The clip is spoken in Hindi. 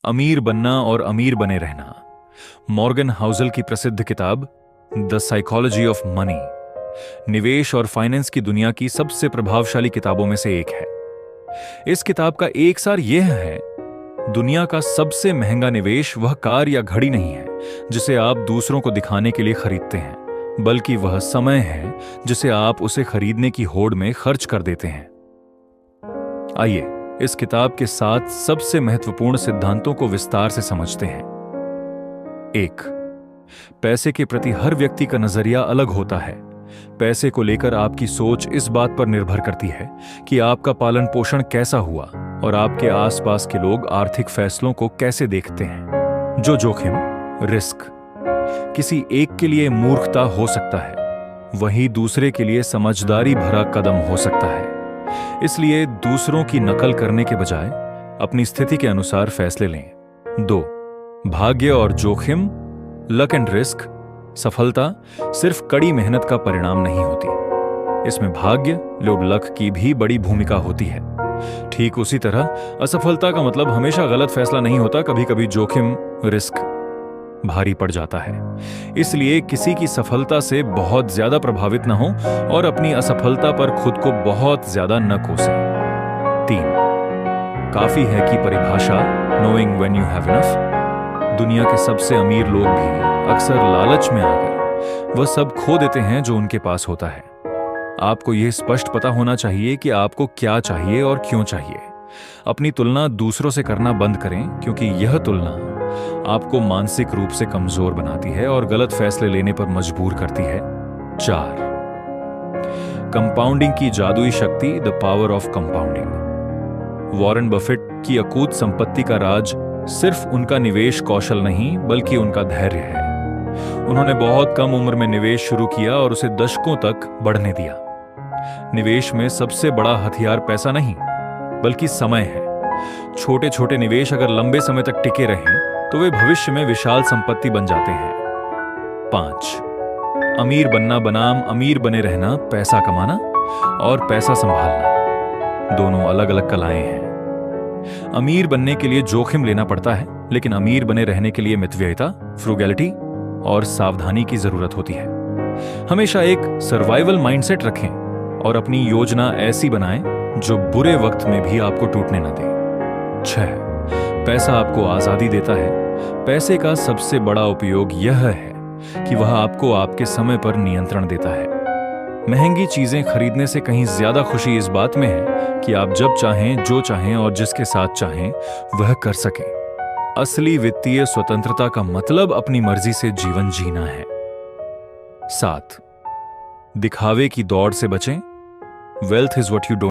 अमीर बनना और अमीर बने रहना, मॉर्गन हाउसल की प्रसिद्ध किताब द साइकोलॉजी ऑफ मनी निवेश और फाइनेंस की दुनिया की सबसे प्रभावशाली किताबों में से एक है। इस किताब का एक सार यह है, दुनिया का सबसे महंगा निवेश वह कार या घड़ी नहीं है जिसे आप दूसरों को दिखाने के लिए खरीदते हैं, बल्कि वह समय है जिसे आप उसे खरीदने की होड़ में खर्च कर देते हैं। आइए इस किताब के 7 सबसे महत्वपूर्ण सिद्धांतों को विस्तार से समझते हैं। 1. पैसे के प्रति हर व्यक्ति का नजरिया अलग होता है। पैसे को लेकर आपकी सोच इस बात पर निर्भर करती है कि आपका पालन पोषण कैसा हुआ और आपके आसपास के लोग आर्थिक फैसलों को कैसे देखते हैं। जो जोखिम, रिस्क, किसी एक के लिए मूर्खता हो सकता है, वहीं दूसरे के लिए समझदारी भरा कदम हो सकता है। इसलिए दूसरों की नकल करने के बजाय अपनी स्थिति के अनुसार फैसले लें। 2. भाग्य और जोखिम, लक एंड रिस्क। सफलता सिर्फ कड़ी मेहनत का परिणाम नहीं होती, इसमें भाग्य और लक की भी बड़ी भूमिका होती है। ठीक उसी तरह असफलता का मतलब हमेशा गलत फैसला नहीं होता, कभी कभी जोखिम, रिस्क भारी पड़ जाता है। इसलिए किसी की सफलता से बहुत ज्यादा प्रभावित न हो और अपनी असफलता पर खुद को बहुत ज्यादा न कोसें। 3. काफी है की परिभाषा, knowing when you have enough. दुनिया के सबसे अमीर लोग भी अक्सर लालच में आकर वह सब खो देते हैं जो उनके पास होता है। आपको यह स्पष्ट पता होना चाहिए कि आपको क्या चाहिए और क्यों चाहिए। अपनी तुलना दूसरों से करना बंद करें, क्योंकि यह तुलना आपको मानसिक रूप से कमजोर बनाती है और गलत फैसले लेने पर मजबूर करती है। 4. कंपाउंडिंग की जादुई शक्ति, the power of compounding. Warren Buffett की अकूत संपत्ति का राज सिर्फ उनका निवेश कौशल नहीं, बल्कि उनका धैर्य है। उन्होंने बहुत कम उम्र में निवेश शुरू किया और उसे दशकों तक बढ़ने दिया। निवेश में सबसे बड़ा हथियार पैसा नहीं, बल्कि समय है। छोटे छोटे निवेश अगर लंबे समय तक टिके रहें तो वे भविष्य में विशाल संपत्ति बन जाते हैं। 5. अमीर बनना बनाम अमीर बने रहना, पैसा कमाना और पैसा संभालना दोनों अलग अलग कलाएं हैं। अमीर बनने के लिए जोखिम लेना पड़ता है, लेकिन अमीर बने रहने के लिए मितव्ययिता, फ्रूगैलिटी और सावधानी की जरूरत होती है। हमेशा एक सर्वाइवल माइंडसेट रखें और अपनी योजना ऐसी बनाएं जो बुरे वक्त में भी आपको टूटने न दे। 6. पैसा आपको आजादी देता है। पैसे का सबसे बड़ा उपयोग यह है कि वह आपको आपके समय पर नियंत्रण देता है। महंगी चीजें खरीदने से कहीं ज्यादा खुशी इस बात में है कि आप जब चाहें, जो चाहें और जिसके साथ चाहें वह कर सकें। असली वित्तीय स्वतंत्रता का मतलब अपनी मर्जी से जीवन जीना है। 7. दिखावे की दौड़ से बचें। Wealth is what you don't